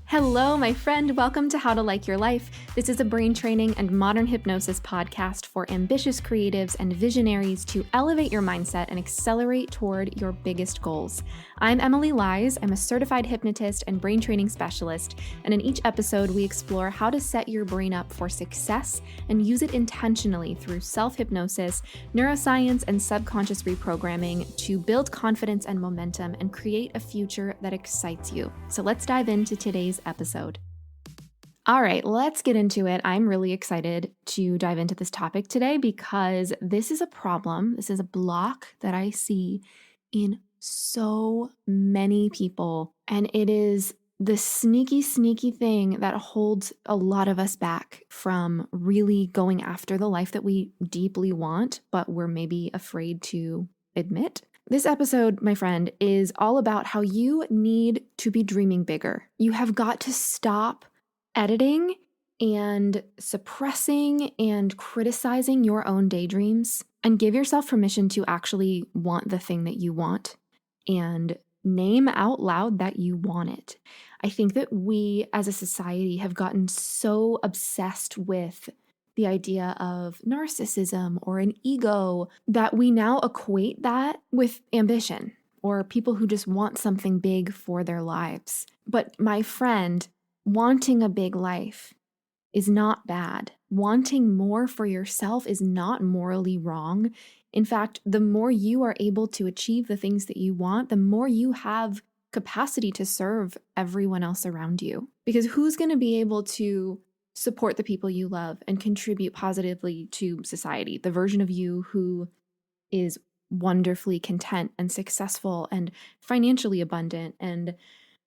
Hello, my friend. Welcome to How to Like Your Life. This is a brain training and modern hypnosis podcast for ambitious creatives and visionaries to elevate your mindset and accelerate toward your biggest goals. I'm Emily Lies. I'm a certified hypnotist and brain training specialist, and in each episode, we explore how to set your brain up for success and use it intentionally through self-hypnosis, neuroscience, and subconscious reprogramming to build confidence and momentum and create a future that excites you. So let's dive into today's episode. All right, let's get into it. I'm really excited to dive into this topic today because this is a problem. This is a block that I see in so many people. And it is the sneaky thing that holds a lot of us back from really going after the life that we deeply want, but we're maybe afraid to admit. This episode, my friend, is all about how you need to be dreaming bigger. You have got to stop editing and suppressing and criticizing your own daydreams and give yourself permission to actually want the thing that you want and name out loud that you want it. I think that we as a society have gotten so obsessed with the idea of narcissism or an ego that we now equate that with ambition or people who just want something big for their lives. But my friend, wanting a big life is not bad. Wanting more for yourself is not morally wrong. In fact, the more you are able to achieve the things that you want, the more you have capacity to serve everyone else around you. Because who's going to be able to support the people you love and contribute positively to society? The version of you who is wonderfully content and successful and financially abundant and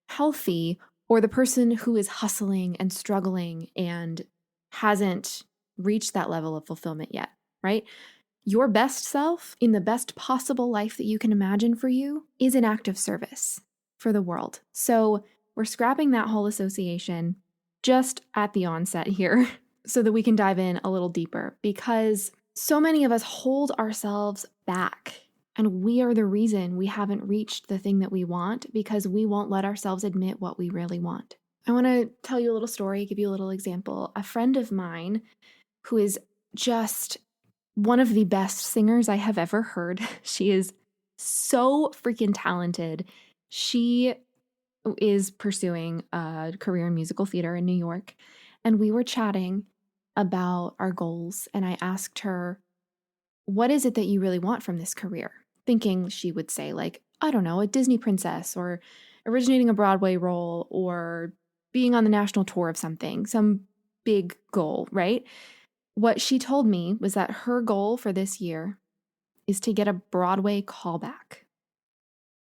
healthy, or the person who is hustling and struggling and hasn't reached that level of fulfillment yet, right? Your best self in the best possible life that you can imagine for you is an act of service for the world. So we're scrapping that whole association just at the onset here so that we can dive in a little deeper, because so many of us hold ourselves back, and we are the reason we haven't reached the thing that we want because we won't let ourselves admit what we really want. I want to tell you a little story, give you a little example. A friend of mine who is just one of the best singers I have ever heard. She is so freaking talented. She is pursuing a career in musical theater in New York. And we were chatting about our goals. And I asked her, what is it that you really want from this career? Thinking she would say, like, I don't know, a Disney princess or originating a Broadway role or being on the national tour of something, some big goal, right? What she told me was that her goal for this year is to get a Broadway callback,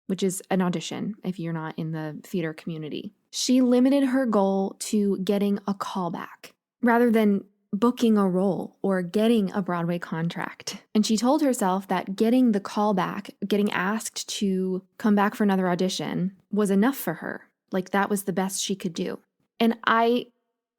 which is an audition if you're not in the theater community. She limited her goal to getting a callback rather than booking a role or getting a Broadway contract. And she told herself that getting the callback, getting asked to come back for another audition, was enough for her. Like that was the best she could do. And I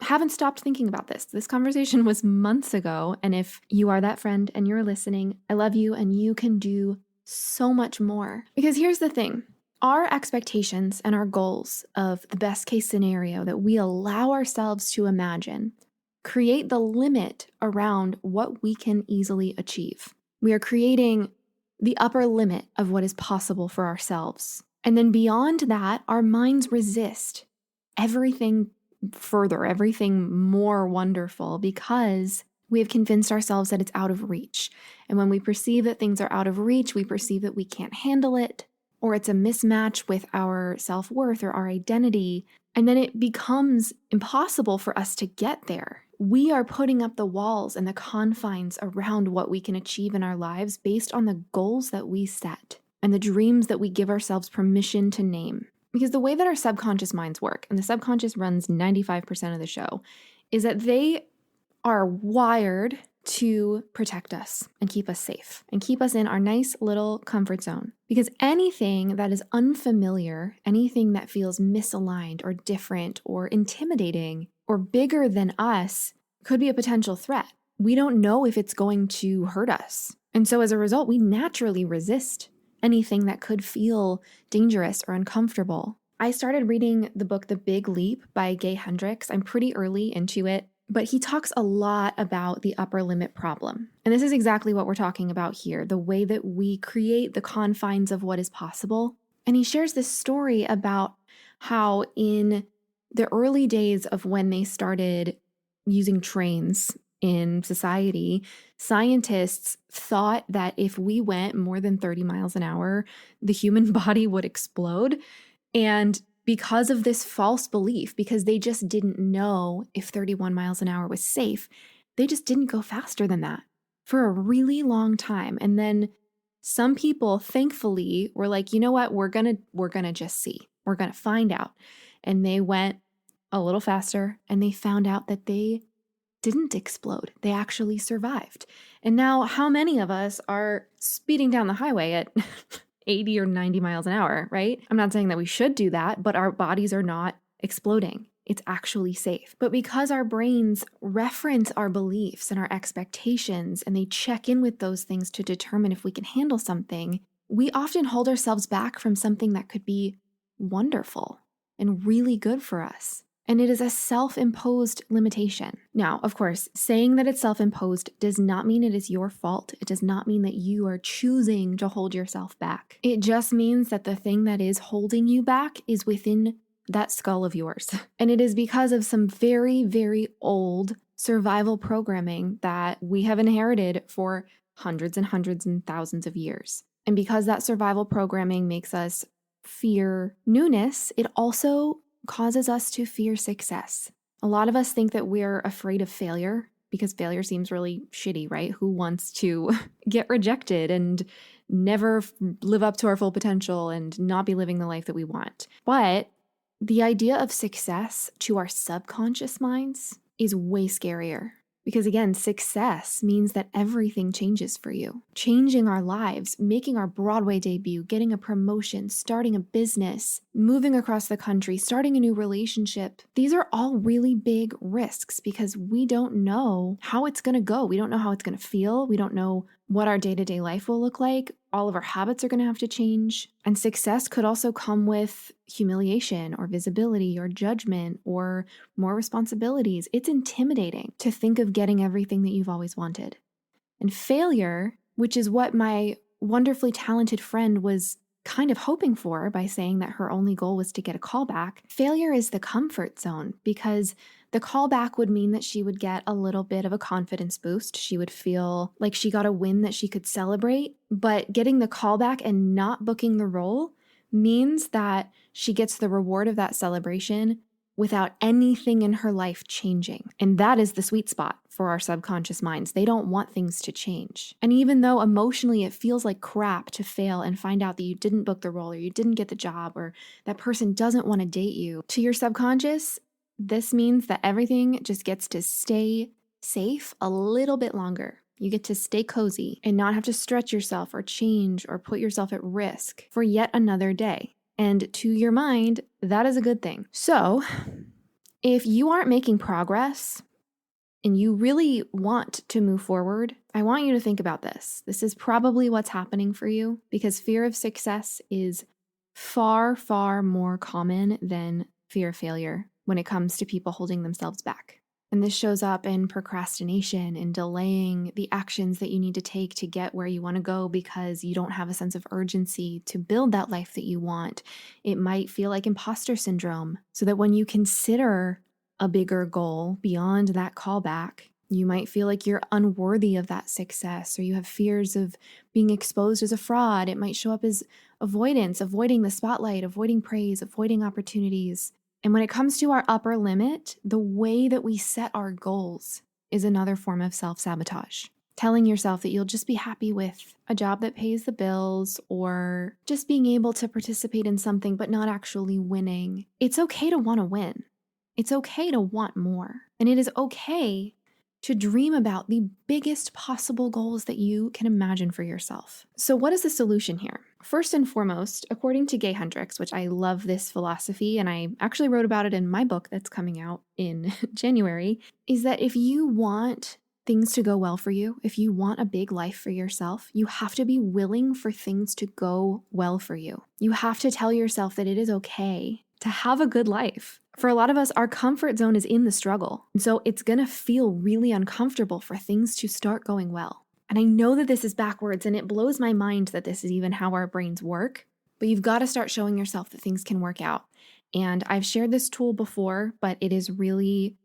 haven't stopped thinking about this. This conversation was months ago. And if you are that friend and you're listening, I love you and you can do so much more. Because here's the thing. Our expectations and our goals of the best case scenario that we allow ourselves to imagine create the limit around what we can easily achieve. We are creating the upper limit of what is possible for ourselves. And then beyond that, our minds resist everything further, everything more wonderful, because we have convinced ourselves that it's out of reach. And when we perceive that things are out of reach, we perceive that we can't handle it, or it's a mismatch with our self-worth or our identity. And then it becomes impossible for us to get there. We are putting up the walls and the confines around what we can achieve in our lives based on the goals that we set and the dreams that we give ourselves permission to name. Because the way that our subconscious minds work, and the subconscious runs 95% of the show, is that they are wired to protect us and keep us safe and keep us in our nice little comfort zone. Because anything that is unfamiliar, anything that feels misaligned or different or intimidating or bigger than us could be a potential threat. We don't know if it's going to hurt us. And so as a result, we naturally resist anything that could feel dangerous or uncomfortable. I started reading the book The Big Leap by Gay Hendricks. I'm pretty early into it, but he talks a lot about the upper limit problem. And this is exactly what we're talking about here, the way that we create the confines of what is possible. And he shares this story about how in the early days of when they started using trains in society, scientists thought that if we went more than 30 miles an hour, the human body would explode. And because of this false belief, because they just didn't know if 31 miles an hour was safe, they just didn't go faster than that for a really long time. And then some people, thankfully, were like, you know what, we're gonna just see. We're gonna find out. And they went a little faster and they found out that they didn't explode. They actually survived. And now how many of us are speeding down the highway at 80 or 90 miles an hour, right? I'm not saying that we should do that, but our bodies are not exploding. It's actually safe. But because our brains reference our beliefs and our expectations, and they check in with those things to determine if we can handle something, we often hold ourselves back from something that could be wonderful and really good for us. And it is a self-imposed limitation. Now, of course, saying that it's self-imposed does not mean it is your fault. It does not mean that you are choosing to hold yourself back. It just means that the thing that is holding you back is within that skull of yours. And it is because of some very, very old survival programming that we have inherited for hundreds and hundreds and thousands of years. And because that survival programming makes us fear newness, it also causes us to fear success. A lot of us think that we're afraid of failure because failure seems really shitty, right? Who wants to get rejected and never live up to our full potential and not be living the life that we want? But the idea of success to our subconscious minds is way scarier. Because again, success means that everything changes for you. Changing our lives, making our Broadway debut, getting a promotion, starting a business, moving across the country, starting a new relationship. These are all really big risks because we don't know how it's going to go. We don't know how it's going to feel. We don't know what our day-to-day life will look like. All of our habits are going to have to change. And success could also come with humiliation or visibility or judgment or more responsibilities. It's intimidating to think of getting everything that you've always wanted. And failure, which is what my wonderfully talented friend was kind of hoping for by saying that her only goal was to get a callback, failure is the comfort zone because the callback would mean that she would get a little bit of a confidence boost. She would feel like she got a win that she could celebrate, but getting the callback and not booking the role means that she gets the reward of that celebration without anything in her life changing. And that is the sweet spot for our subconscious minds. They don't want things to change. And even though emotionally it feels like crap to fail and find out that you didn't book the role or you didn't get the job or that person doesn't want to date you, to your subconscious, this means that everything just gets to stay safe a little bit longer. You get to stay cozy and not have to stretch yourself or change or put yourself at risk for yet another day. And to your mind, that is a good thing. So if you aren't making progress and you really want to move forward, I want you to think about this. This is probably what's happening for you because fear of success is far, far more common than fear of failure when it comes to people holding themselves back. And this shows up in procrastination and delaying the actions that you need to take to get where you want to go because you don't have a sense of urgency to build that life that you want. It might feel like imposter syndrome, so that when you consider a bigger goal beyond that callback, you might feel like you're unworthy of that success, or you have fears of being exposed as a fraud. It might show up as avoidance, avoiding the spotlight, avoiding praise, avoiding opportunities. And when it comes to our upper limit, the way that we set our goals is another form of self-sabotage. Telling yourself that you'll just be happy with a job that pays the bills or just being able to participate in something but not actually winning. It's okay to want to win. It's okay to want more. And it is okay to dream about the biggest possible goals that you can imagine for yourself. So what is the solution here? First and foremost, according to Gay Hendricks, which I love this philosophy, and I actually wrote about it in my book that's coming out in January, is that if you want things to go well for you, if you want a big life for yourself, you have to be willing for things to go well for you. You have to tell yourself that it is okay to have a good life. For a lot of us, our comfort zone is in the struggle. And so it's going to feel really uncomfortable for things to start going well. And I know that this is backwards, and it blows my mind that this is even how our brains work. But you've got to start showing yourself that things can work out. And I've shared this tool before, but it is really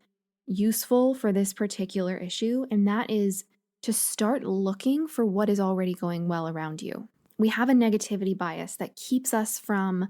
useful for this particular issue. And that is to start looking for what is already going well around you. We have a negativity bias that keeps us from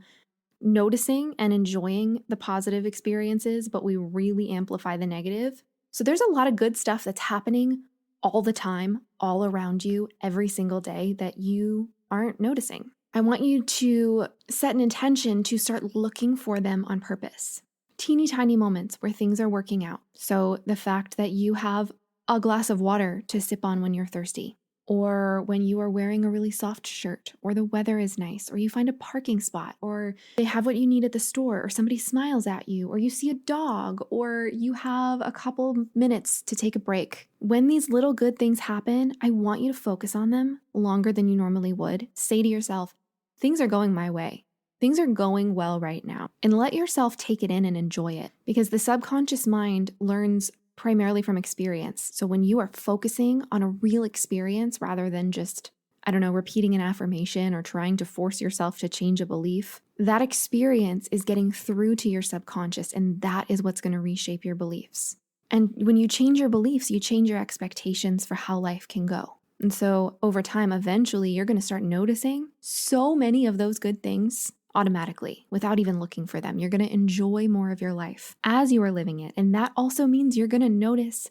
noticing and enjoying the positive experiences, but we really amplify the negative. So there's a lot of good stuff that's happening all the time, all around you, every single day that you aren't noticing. I want you to set an intention to start looking for them on purpose. Teeny tiny moments where things are working out. So the fact that you have a glass of water to sip on when you're thirsty, or when you are wearing a really soft shirt, or the weather is nice, or you find a parking spot, or they have what you need at the store, or somebody smiles at you, or you see a dog, or you have a couple minutes to take a break. When these little good things happen, I want you to focus on them longer than you normally would. Say to yourself, things are going my way. Things are going well right now. And let yourself take it in and enjoy it, because the subconscious mind learns primarily from experience. So when you are focusing on a real experience rather than just, repeating an affirmation or trying to force yourself to change a belief, that experience is getting through to your subconscious, and that is what's going to reshape your beliefs. And when you change your beliefs, you change your expectations for how life can go. And so over time, eventually, you're going to start noticing so many of those good things automatically without even looking for them. You're going to enjoy more of your life as you are living it. And that also means you're going to notice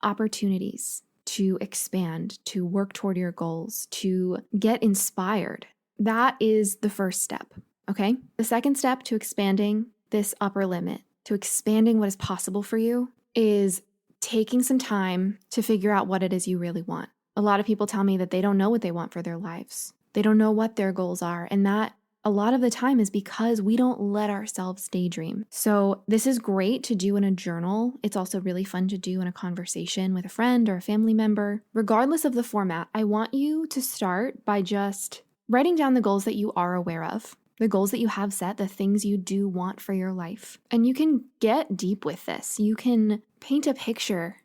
opportunities to expand, to work toward your goals, to get inspired. That is the first step, okay? The second step to expanding this upper limit, to expanding what is possible for you, is taking some time to figure out what it is you really want. A lot of people tell me that they don't know what they want for their lives. They don't know what their goals are. And that a lot of the time is because we don't let ourselves daydream. So this is great to do in a journal. It's also really fun to do in a conversation with a friend or a family member. Regardless of the format, I want you to start by just writing down the goals that you are aware of, the goals that you have set, the things you do want for your life. And you can get deep with this. You can paint a picture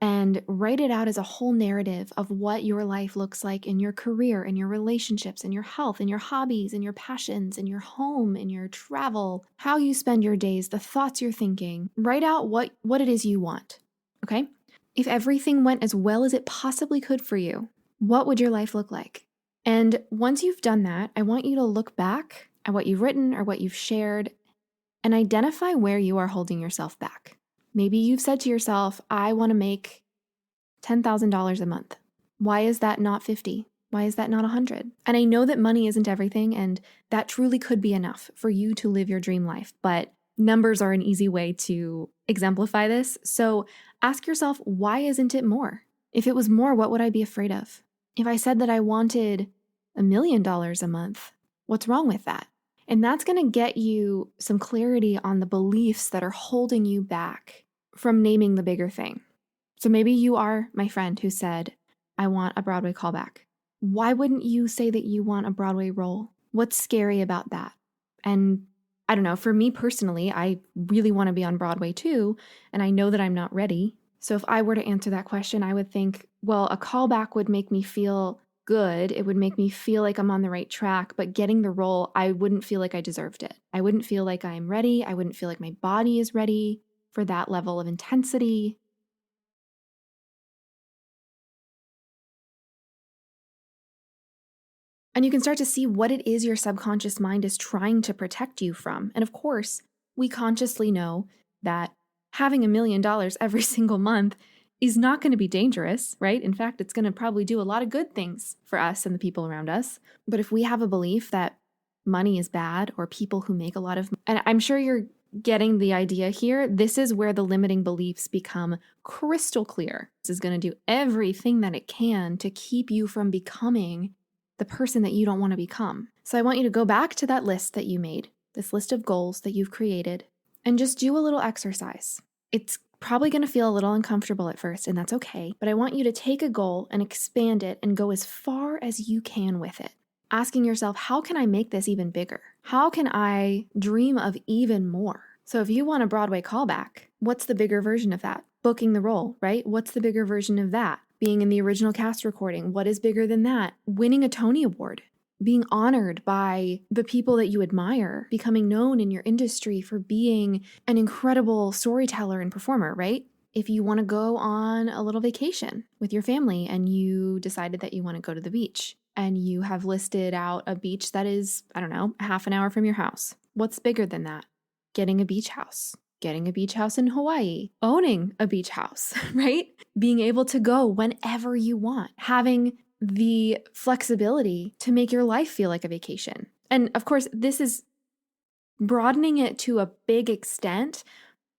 and write it out as a whole narrative of what your life looks like in your career, in your relationships, in your health, in your hobbies, in your passions, in your home, in your travel, how you spend your days, the thoughts you're thinking. Write out what it is you want, okay? If everything went as well as it possibly could for you, what would your life look like? And once you've done that, I want you to look back at what you've written or what you've shared and identify where you are holding yourself back. Maybe you've said to yourself, I want to make $10,000 a month. Why is that not 50? Why is that not 100? And I know that money isn't everything, and that truly could be enough for you to live your dream life, but numbers are an easy way to exemplify this. So ask yourself, why isn't it more? If it was more, what would I be afraid of? If I said that I wanted $1 million a month, what's wrong with that? And that's going to get you some clarity on the beliefs that are holding you back from naming the bigger thing. So maybe you are my friend who said, I want a Broadway callback. Why wouldn't you say that you want a Broadway role? What's scary about that? And I don't know, for me personally, I really want to be on Broadway too, and I know that I'm not ready. So if I were to answer that question, I would think, well, a callback would make me feel good. It would make me feel like I'm on the right track, but getting the role, I wouldn't feel like I deserved it. I wouldn't feel like I'm ready. I wouldn't feel like my body is ready for that level of intensity. And you can start to see what it is your subconscious mind is trying to protect you from. And of course, we consciously know that having $1 million every single month is not going to be dangerous, right? In fact, it's going to probably do a lot of good things for us and the people around us. But if we have a belief that money is bad, or people who make a lot of, and I'm sure you're getting the idea here, this is where the limiting beliefs become crystal clear. This is going to do everything that it can to keep you from becoming the person that you don't want to become. So I want you to go back to that list that you made, this list of goals that you've created, and just do a little exercise. It's probably going to feel a little uncomfortable at first, and that's okay. But I want you to take a goal and expand it and go as far as you can with it. asking yourself, how can I make this even bigger? How can I dream of even more? So if you want a Broadway callback, what's the bigger version of that? Booking the role, right? What's the bigger version of that? Being in the original cast recording. What is bigger than that? Winning a Tony Award. Being honored by the people that you admire, becoming known in your industry for being an incredible storyteller and performer, right? If you want to go on a little vacation with your family and you decided that you want to go to the beach and you have listed out a beach that is, I don't know, a half an hour from your house. What's bigger than that? Getting a beach house in Hawaii, owning a beach house, right? Being able to go whenever you want, having the flexibility to make your life feel like a vacation. And of course, this is broadening it to a big extent,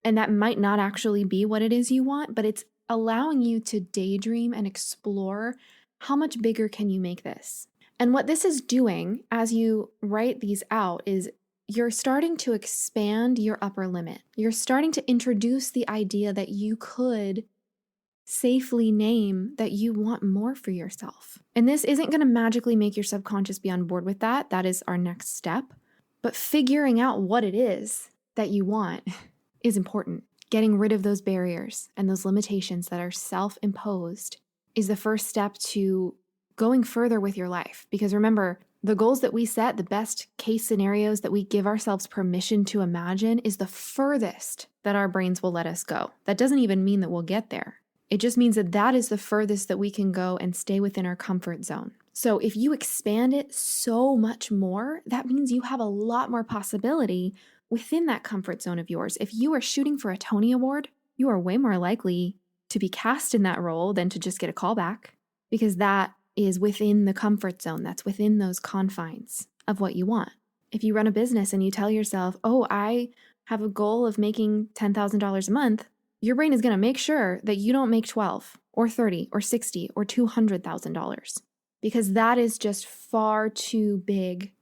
and that might not actually be what it is you want, but it's allowing you to daydream and explore how much bigger can you make this. And what this is doing as you write these out is you're starting to expand your upper limit. You're starting to introduce the idea that you could safely name that you want more for yourself. And this isn't going to magically make your subconscious be on board with that. That is our next step. But figuring out what it is that you want is important. Getting rid of those barriers and those limitations that are self-imposed is the first step to going further with your life. Because remember, the goals that we set, the best case scenarios that we give ourselves permission to imagine, is the furthest that our brains will let us go. That doesn't even mean that we'll get there. It just means that that is the furthest that we can go and stay within our comfort zone. So if you expand it so much more, that means you have a lot more possibility within that comfort zone of yours. If you are shooting for a Tony Award, you are way more likely to be cast in that role than to just get a callback, because that is within the comfort zone. That's within those confines of what you want. If you run a business and you tell yourself, oh, I have a goal of making $10,000 a month, your brain is going to make sure that you don't make 12 or 30 or 60 or $200,000, because that is just far too big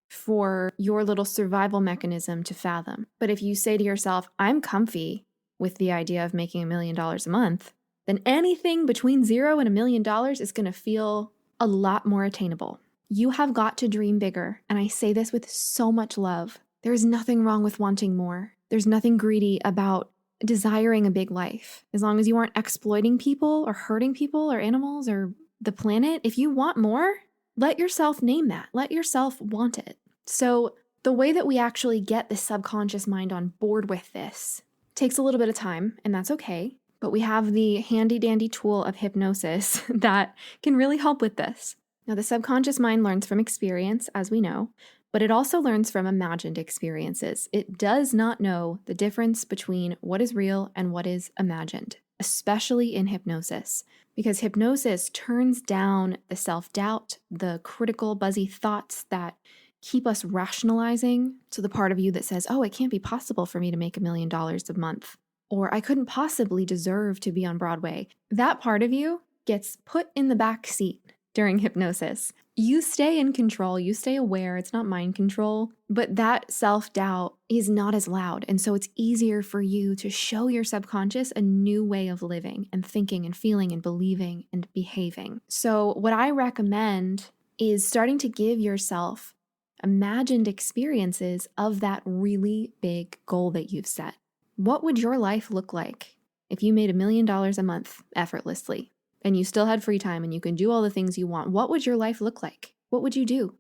for your little survival mechanism to fathom. But if you say to yourself, I'm comfy with the idea of making $1 million a month, then anything between $0 and $1 million is going to feel a lot more attainable. You have got to dream bigger. And I say this with so much love. There's nothing wrong with wanting more. There's nothing greedy about desiring a big life. As long as you aren't exploiting people or hurting people or animals or the planet, if you want more, let yourself name that. Let yourself want it. So the way that we actually get the subconscious mind on board with this takes a little bit of time, and that's okay. But we have the handy dandy tool of hypnosis that can really help with this. Now, the subconscious mind learns from experience, as we know, but it also learns from imagined experiences. It does not know the difference between what is real and what is imagined, especially in hypnosis, because hypnosis turns down the self-doubt, the critical, buzzy thoughts that keep us rationalizing to the part of you that says, oh, it can't be possible for me to make $1 million a month, or I couldn't possibly deserve to be on Broadway. That part of you gets put in the back seat during hypnosis. You stay in control, you stay aware, it's not mind control, but that self-doubt is not as loud. And so it's easier for you to show your subconscious a new way of living and thinking and feeling and believing and behaving. So what I recommend is starting to give yourself imagined experiences of that really big goal that you've set. What would your life look like if you made $1 million a month effortlessly and you still had free time and you can do all the things you want? What would your life look like? What would you do?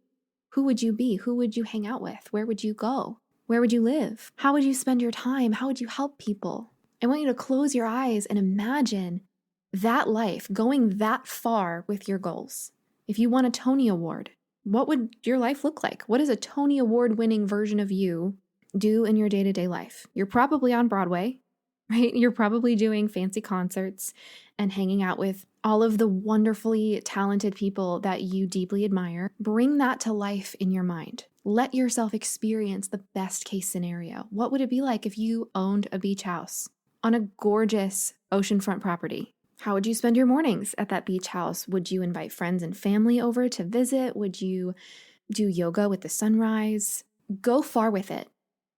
Who would you be? Who would you hang out with? Where would you go? Where would you live? How would you spend your time? How would you help people? I want you to close your eyes and imagine that life going that far with your goals. If you won a Tony Award, what would your life look like? What does a Tony Award winning version of you do in your day-to-day life? You're probably on Broadway, right? You're probably doing fancy concerts and hanging out with all of the wonderfully talented people that you deeply admire. Bring that to life in your mind. Let yourself experience the best case scenario. What would it be like if you owned a beach house on a gorgeous oceanfront property? How would you spend your mornings at that beach house? Would you invite friends and family over to visit? Would you do yoga with the sunrise? Go far with it.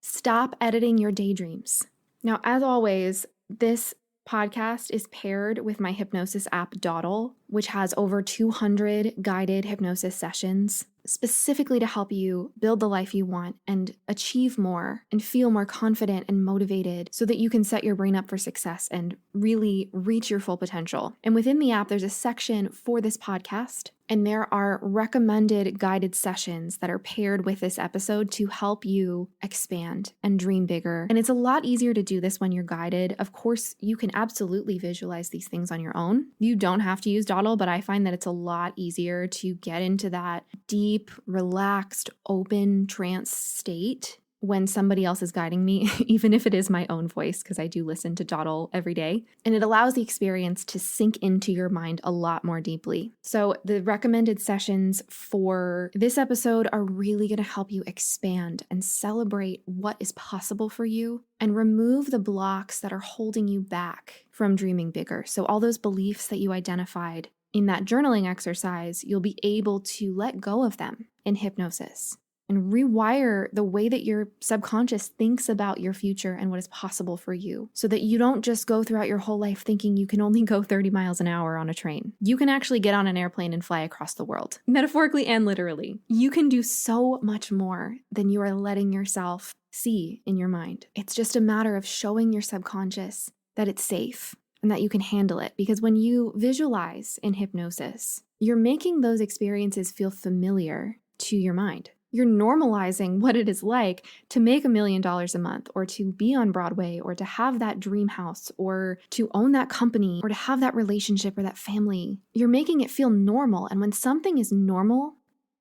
Stop editing your daydreams. Now, as always, this podcast is paired with my hypnosis app, Dawdle, which has over 200 guided hypnosis sessions. specifically to help you build the life you want and achieve more and feel more confident and motivated so that you can set your brain up for success and really reach your full potential. And within the app, there's a section for this podcast, and there are recommended guided sessions that are paired with this episode to help you expand and dream bigger. And it's a lot easier to do this when you're guided. Of course, you can absolutely visualize these things on your own. You don't have to use Dawdle, but I find that it's a lot easier to get into that deep, relaxed, open trance state when somebody else is guiding me, even if it is my own voice, because I do listen to Dawdle every day. And it allows the experience to sink into your mind a lot more deeply. So the recommended sessions for this episode are really going to help you expand and celebrate what is possible for you and remove the blocks that are holding you back from dreaming bigger. So all those beliefs that you identified in that journaling exercise, you'll be able to let go of them in hypnosis and rewire the way that your subconscious thinks about your future and what is possible for you so that you don't just go throughout your whole life thinking you can only go 30 miles an hour on a train. You can actually get on an airplane and fly across the world, metaphorically and literally. You can do so much more than you are letting yourself see in your mind. It's just a matter of showing your subconscious that it's safe and that you can handle it. Because when you visualize in hypnosis, you're making those experiences feel familiar to your mind. You're normalizing what it is like to make $1 million a month, or to be on Broadway, or to have that dream house, or to own that company, or to have that relationship or that family. You're making it feel normal. And when something is normal,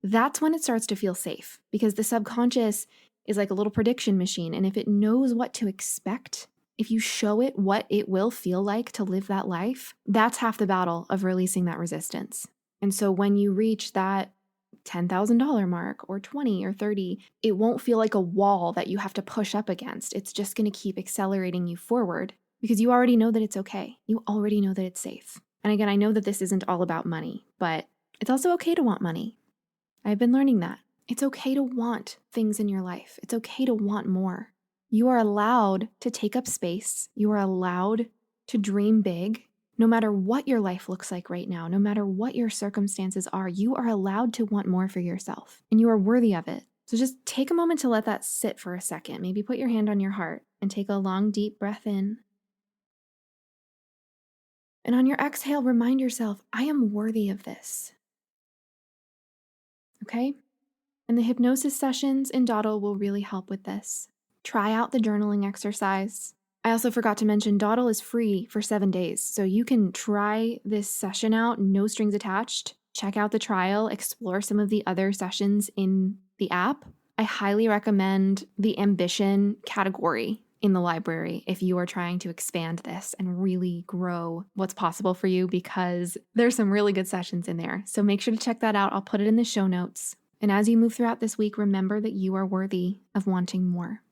that's when it starts to feel safe, because the subconscious is like a little prediction machine. And if it knows what to expect, if you show it what it will feel like to live that life, that's half the battle of releasing that resistance. And so when you reach that $10,000 mark or 20 or 30, it won't feel like a wall that you have to push up against. It's just going to keep accelerating you forward because you already know that it's okay. You already know that it's safe. And again, I know that this isn't all about money, but it's also okay to want money. I've been learning that. It's okay to want things in your life. It's okay to want more. You are allowed to take up space. You are allowed to dream big. No matter what your life looks like right now, no matter what your circumstances are, you are allowed to want more for yourself, and you are worthy of it. So just take a moment to let that sit for a second. Maybe put your hand on your heart and take a long, deep breath in. And on your exhale, remind yourself, I am worthy of this. Okay? And the hypnosis sessions in Dawdle will really help with this. Try out the journaling exercise. I also forgot to mention Dawdle is free for 7 days, so you can try this session out, no strings attached. Check out the trial, explore some of the other sessions in the app. I highly recommend the ambition category in the library if you are trying to expand this and really grow what's possible for you, because there's some really good sessions in there. So make sure to check that out. I'll put it in the show notes. And as you move throughout this week, remember that you are worthy of wanting more.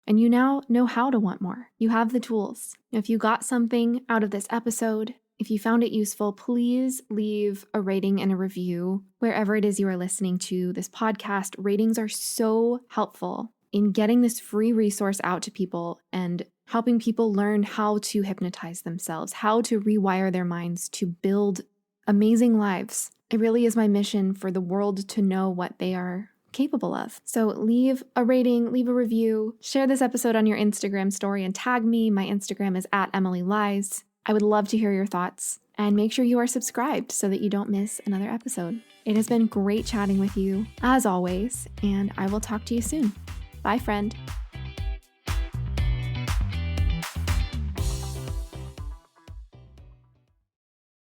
And you now know how to want more. You have the tools. If you got something out of this episode, if you found it useful, please leave a rating and a review wherever it is you are listening to this podcast. Ratings are so helpful in getting this free resource out to people and helping people learn how to hypnotize themselves, how to rewire their minds to build amazing lives. It really is my mission for the world to know what they are capable of. So leave a rating, leave a review, share this episode on your Instagram story and tag me. My Instagram is @EmilyLies. I would love to hear your thoughts, and make sure you are subscribed so that you don't miss another episode. It has been great chatting with you as always, and I will talk to you soon. Bye, friend.